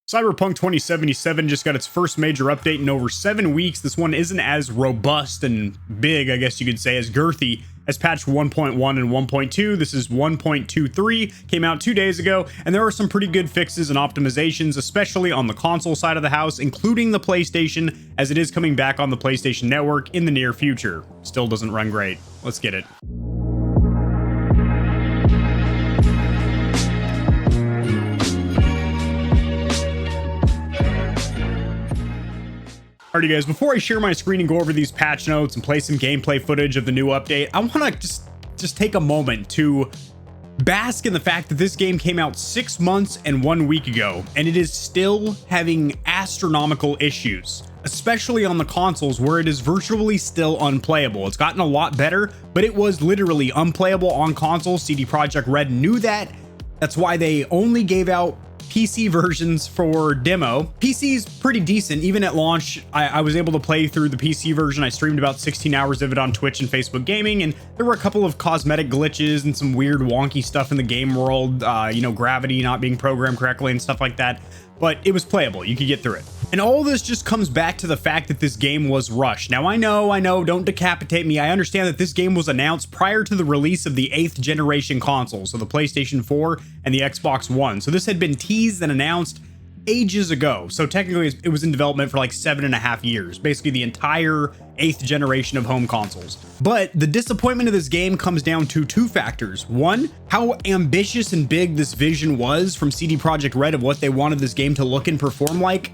Cyberpunk 2077 just got its first major update in over 7 weeks. This one isn't as robust and big, I guess you could say, as girthy as patch 1.1 and 1.2. This is 1.23, came out 2 days ago, and there are some pretty good fixes and optimizations, especially on the console side of the house, including the PlayStation, as it is coming back on the PlayStation Network in the near future. Still doesn't run great. Let's get it. Alrighty guys, before I share my screen and go over these patch notes and play some gameplay footage of the new update, I want to just take a moment to bask in the fact that this game came out 6 months and 1 week ago, and it is still having astronomical issues, especially on the consoles where it is virtually still unplayable. It's gotten a lot better, but it was literally unplayable on consoles. CD Projekt Red knew that. That's why they only gave out PC versions for demo. PC's pretty decent. Even at launch, I was able to play through the PC version. I streamed about 16 hours of it on Twitch and Facebook Gaming, and there were a couple of cosmetic glitches and some weird wonky stuff in the game world, gravity not being programmed correctly and stuff like that, but it was playable. You could get through it. And all this just comes back to the fact that this game was rushed. Now, I know, don't decapitate me. I understand that this game was announced prior to the release of the 8th generation console, so the PlayStation 4 and the Xbox One. So this had been teased and announced ages ago. So technically it was in development for like 7.5 years, basically the entire 8th generation of home consoles. But the disappointment of this game comes down to two factors. One, how ambitious and big this vision was from CD Projekt Red of what they wanted this game to look and perform like,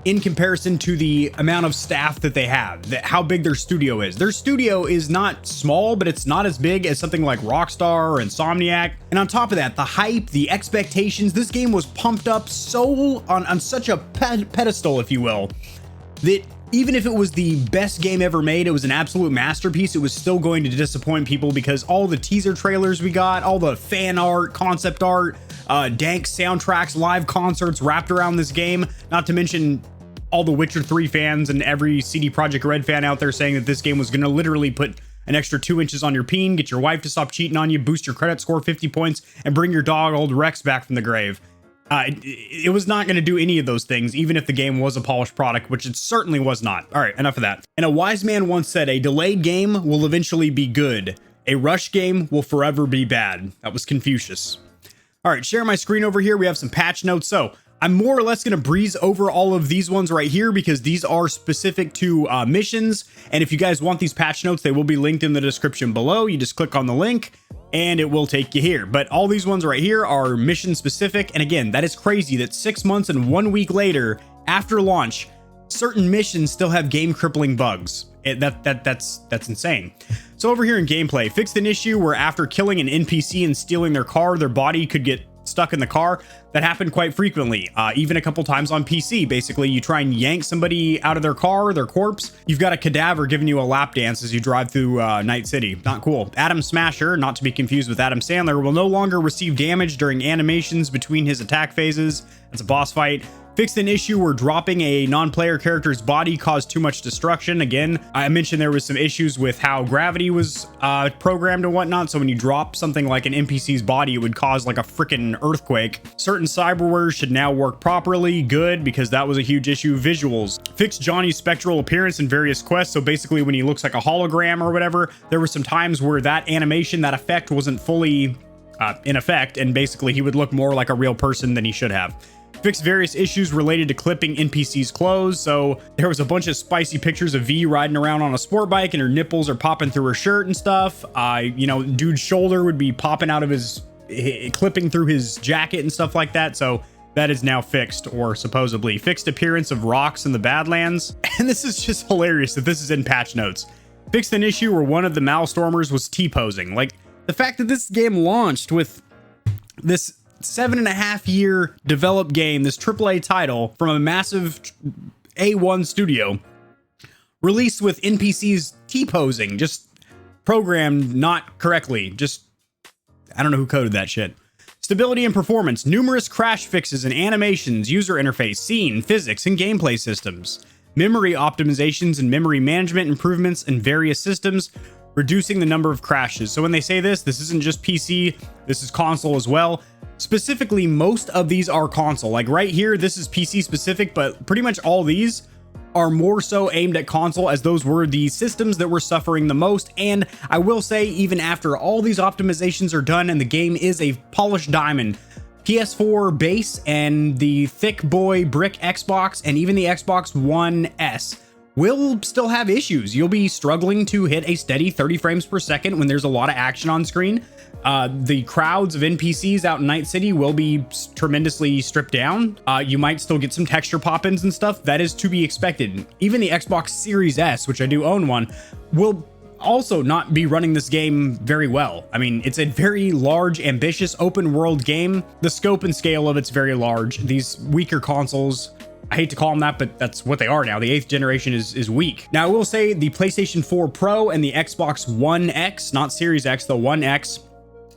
in comparison to the amount of staff that they have, how big their studio is. Their studio is not small, but it's not as big as something like Rockstar or Insomniac. And on top of that, the hype, the expectations, this game was pumped up so on such a pedestal, if you will, that even if it was the best game ever made, it was an absolute masterpiece, it was still going to disappoint people because all the teaser trailers we got, all the fan art, concept art, dank soundtracks, live concerts wrapped around this game, not to mention all the Witcher 3 fans and every CD Projekt Red fan out there saying that this game was going to literally put an extra 2 inches on your peen, get your wife to stop cheating on you, boost your credit score 50 points, and bring your dog old Rex back from the grave. It was not going to do any of those things, even if the game was a polished product, which it certainly was not. All right, enough of that. And a wise man once said, a delayed game will eventually be good. A rush game will forever be bad. That was Confucius. All right, share my screen over here. We have some patch notes. So I'm more or less going to breeze over all of these ones right here because these are specific to missions. And if you guys want these patch notes, they will be linked in the description below. You just click on the link and it will take you here. But all these ones right here are mission specific. And again, that is crazy that 6 months and 1 week later after launch, certain missions still have game crippling bugs. That's insane. So over here in gameplay, fixed an issue where after killing an NPC and stealing their car, their body could get stuck in the car. That happened quite frequently, even a couple times on PC. Basically, you try and yank somebody out of their car, their corpse, you've got a cadaver giving you a lap dance as you drive through Night City. Not cool. Adam Smasher, not to be confused with Adam Sandler, will no longer receive damage during animations between his attack phases. That's a boss fight. Fixed an issue where dropping a non-player character's body caused too much destruction. Again, I mentioned there was some issues with how gravity was programmed and whatnot. So when you drop something like an NPC's body, it would cause like a freaking earthquake. Certain cyberware should now work properly. Good, because that was a huge issue. Visuals. Fixed Johnny's spectral appearance in various quests. So basically when he looks like a hologram or whatever, there were some times where that animation, that effect wasn't fully in effect. And basically he would look more like a real person than he should have. Fixed various issues related to clipping NPCs' clothes. So there was a bunch of spicy pictures of V riding around on a sport bike and her nipples are popping through her shirt and stuff. Dude's shoulder would be popping out of his, clipping through his jacket and stuff like that. So that is now fixed, or supposedly. Fixed appearance of rocks in the Badlands. And this is just hilarious that this is in patch notes. Fixed an issue where one of the Malstormers was T-posing. Like, the fact that this game launched with this 7.5 year developed game, this AAA title from a massive A1 studio, released with NPCs T-posing, just programmed not correctly. I don't know who coded that shit. Stability and performance, numerous crash fixes and animations, user interface, scene, physics, and gameplay systems. Memory optimizations and memory management improvements in various systems. reducing the number of crashes. So when they say this isn't just PC, this is console as well. Specifically, most of these are console. Like right here, this is PC specific, but pretty much all these are more so aimed at console, as those were the systems that were suffering the most. And I will say, even after all these optimizations are done and the game is a polished diamond, PS4 base and the thick boy brick Xbox and even the Xbox One S will still have issues. You'll be struggling to hit a steady 30 frames per second when there's a lot of action on screen. The crowds of NPCs out in Night City will be tremendously stripped down. You might still get some texture pop-ins and stuff. That is to be expected. Even the Xbox Series S, which I do own one, will also not be running this game very well. I mean, it's a very large, ambitious open world game. The scope and scale of it's very large. These weaker consoles, I hate to call them that, but that's what they are now. The 8th generation is weak. Now, I will say the PlayStation 4 Pro and the Xbox One X, not Series X, the One X,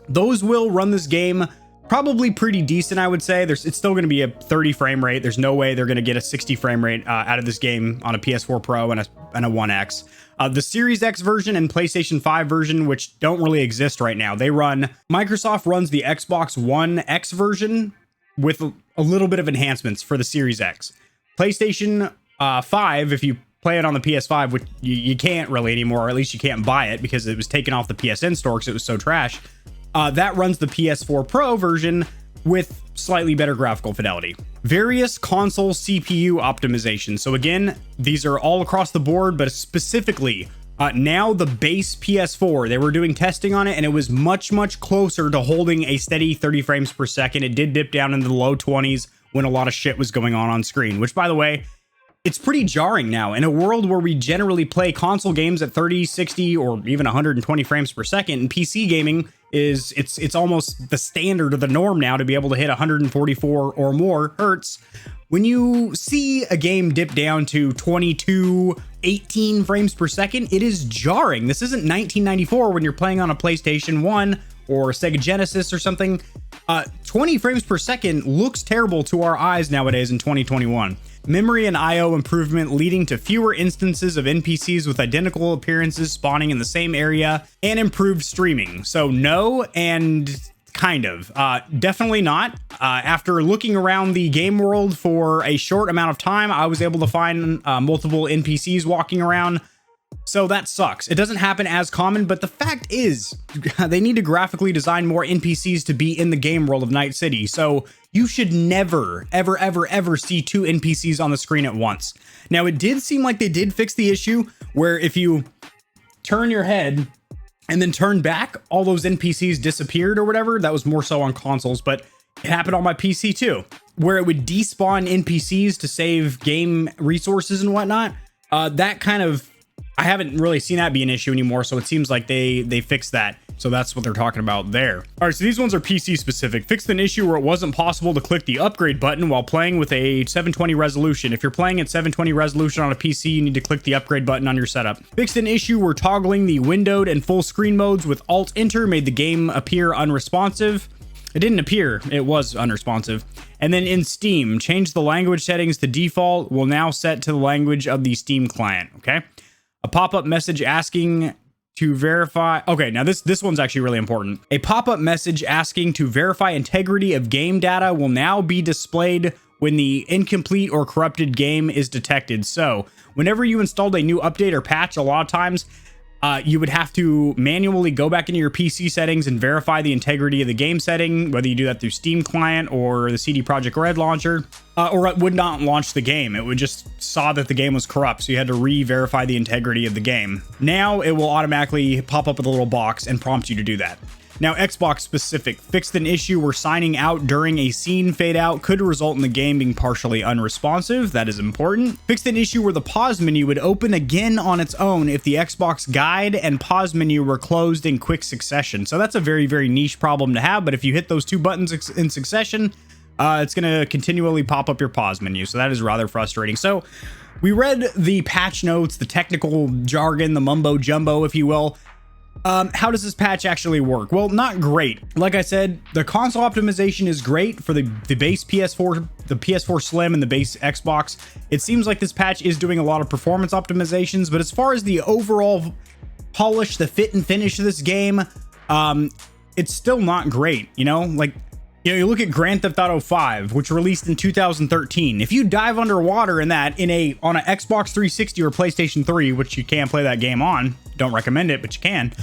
those will run this game probably pretty decent, I would say. It's still going to be a 30 frame rate. There's no way they're going to get a 60 frame rate out of this game on a PS4 Pro and a One X. The Series X version and PlayStation 5 version, which don't really exist right now, Microsoft runs the Xbox One X version with a little bit of enhancements for the Series X. PlayStation 5, if you play it on the PS5, which you can't really anymore, or at least you can't buy it because it was taken off the PSN store because it was so trash. That runs the PS4 Pro version with slightly better graphical fidelity. Various console CPU optimizations. So again, these are all across the board, but specifically now the base PS4, they were doing testing on it and it was much closer to holding a steady 30 frames per second. It did dip down into the low 20s when a lot of shit was going on screen, which, by the way, it's pretty jarring now in a world where we generally play console games at 30, 60, or even 120 frames per second. And PC gaming it's almost the standard or the norm now to be able to hit 144 or more hertz. When you see a game dip down to 22, 18 frames per second, it is jarring. This isn't 1994 when you're playing on a PlayStation 1 or Sega Genesis or something. 20 frames per second looks terrible to our eyes nowadays in 2021. Memory and IO improvement leading to fewer instances of NPCs with identical appearances spawning in the same area, and improved streaming. So no, and kind of. Definitely not. After looking around the game world for a short amount of time, I was able to find multiple NPCs walking around. So that sucks. It doesn't happen as common, but the fact is they need to graphically design more NPCs to be in the game world of Night City. So you should never, ever see two NPCs on the screen at once. Now, it did seem like they did fix the issue where if you turn your head and then turn back, all those NPCs disappeared or whatever. That was more so on consoles, but it happened on my PC too, where it would despawn NPCs to save game resources and whatnot. That kind of, I haven't really seen that be an issue anymore, so it seems like they fixed that. So that's what they're talking about there. All right, so these ones are PC specific. Fixed an issue where it wasn't possible to click the upgrade button while playing with a 720 resolution. If you're playing at 720 resolution on a PC, you need to click the upgrade button on your setup. Fixed an issue where toggling the windowed and full screen modes with Alt-Enter made the game appear unresponsive. It didn't appear, it was unresponsive. And then in Steam, change the language settings to default, will now set to the language of the Steam client, okay? A pop-up message asking to verify. Okay, now this one's actually really important. A pop-up message asking to verify integrity of game data will now be displayed when the incomplete or corrupted game is detected. So whenever you installed a new update or patch, a lot of times you would have to manually go back into your PC settings and verify the integrity of the game setting, whether you do that through Steam client or the CD Projekt Red launcher, or it would not launch the game. It would just saw that the game was corrupt, so you had to re-verify the integrity of the game. Now it will automatically pop up with a little box and prompt you to do that. Now, Xbox specific, fixed an issue where signing out during a scene fade out could result in the game being partially unresponsive. That is important. Fixed an issue where the pause menu would open again on its own if the Xbox guide and pause menu were closed in quick succession. So that's a very, very niche problem to have, but if you hit those two buttons in succession, it's going to continually pop up your pause menu. So that is rather frustrating. So we read the patch notes, the technical jargon, the mumbo jumbo, if you will. How does this patch actually work? Well, not great. Like I said, the console optimization is great for the base PS4, the PS4 Slim, and the base Xbox. It seems like this patch is doing a lot of performance optimizations, but as far as the overall polish, the fit and finish of this game, it's still not great, you know? Like, you know, you look at Grand Theft Auto 5, which released in 2013. If you dive underwater in that on an Xbox 360 or PlayStation 3, which you can play that game on, don't recommend it, but you can.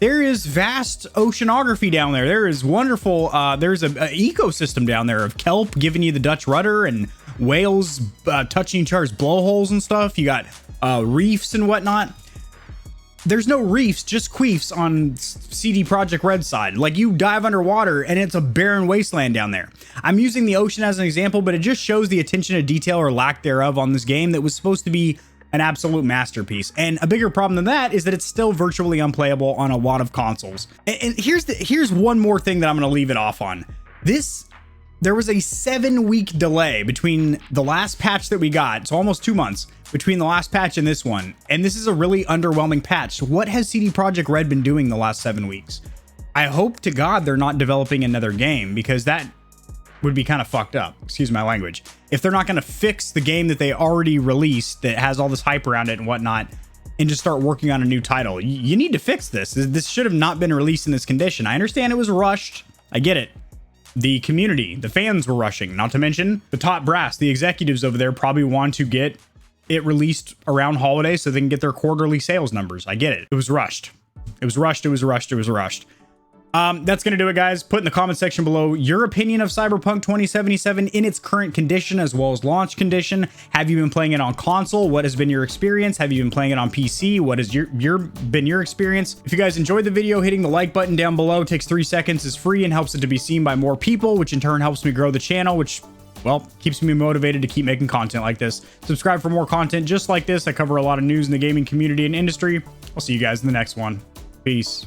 There is vast oceanography down there. There is wonderful, there's an ecosystem down there of kelp giving you the Dutch rudder and whales touching each other's blowholes and stuff. You got reefs and whatnot. There's no reefs, just queefs on CD Projekt Red side. Like, you dive underwater and it's a barren wasteland down there. I'm using the ocean as an example, but it just shows the attention to detail or lack thereof on this game that was supposed to be an absolute masterpiece. And a bigger problem than that is that it's still virtually unplayable on a lot of consoles. And here's one more thing that I'm going to leave it off on. There was a 7-week delay between the last patch that we got, so almost 2 months, between the last patch and this one. And this is a really underwhelming patch. What has CD Projekt Red been doing the last 7 weeks? I hope to God they're not developing another game, because that would be kind of fucked up. Excuse my language. If they're not going to fix the game that they already released that has all this hype around it and whatnot, and just start working on a new title, you need to fix this. This should have not been released in this condition. I understand it was rushed. I get it. The community, the fans were rushing, not to mention the top brass, the executives over there probably want to get it released around holidays so they can get their quarterly sales numbers. I get it. It was rushed. It was rushed. It was rushed. It was rushed. That's going to do it, guys. Put in the comment section below your opinion of Cyberpunk 2077 in its current condition as well as launch condition. Have you been playing it on console? What has been your experience? Have you been playing it on PC? What has been your experience? If you guys enjoyed the video, hitting the like button down below takes 3 seconds, is free, and helps it to be seen by more people, which in turn helps me grow the channel, which, well, keeps me motivated to keep making content like this. Subscribe for more content just like this. I cover a lot of news in the gaming community and industry. I'll see you guys in the next one. Peace.